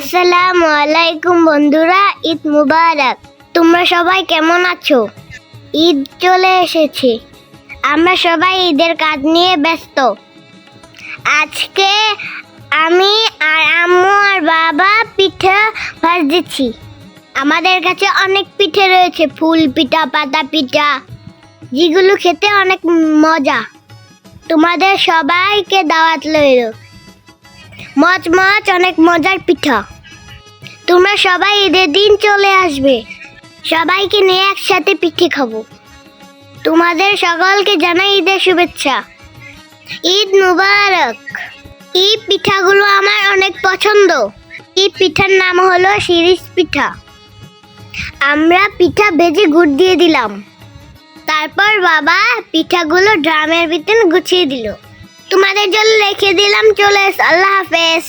আসসালামু আলাইকুম বন্ধুরা, ঈদ মুবারক। তোমরা সবাই কেমন আছো? ঈদ চলে এসেছে, আমরা সবাই ঈদের কাজ নিয়ে ব্যস্ত। আজকে আমি আর আম্মু আর বাবা পিঠা ভাজছি। আমাদের কাছে অনেক পিঠে রয়েছে, ফুল পিঠা, পাতা পিঠা, যেগুলো খেতে অনেক মজা। তোমাদের সবাইকে দাওয়াত রইল। মচমচ অনেক মজার পিঠা। তোমরা সবাই ঈদের দিন চলে আসবে, সবাইকে নিয়ে একসাথে পিঠে খাবো। তোমাদের সকলকে জানাই ঈদের শুভেচ্ছা। ঈদ মুবারক। এই পিঠাগুলো আমার অনেক পছন্দ। এই পিঠার নাম হলো শিরিষ পিঠা। আমরা পিঠা ভেজে গুড় দিয়ে দিলাম, তারপর বাবা পিঠাগুলো ড্রামের ভিতরে গুছিয়ে দিল। তোমাদের জন্য রেখে দিলাম, চলে এসো। আল্লাহ হাফেজ।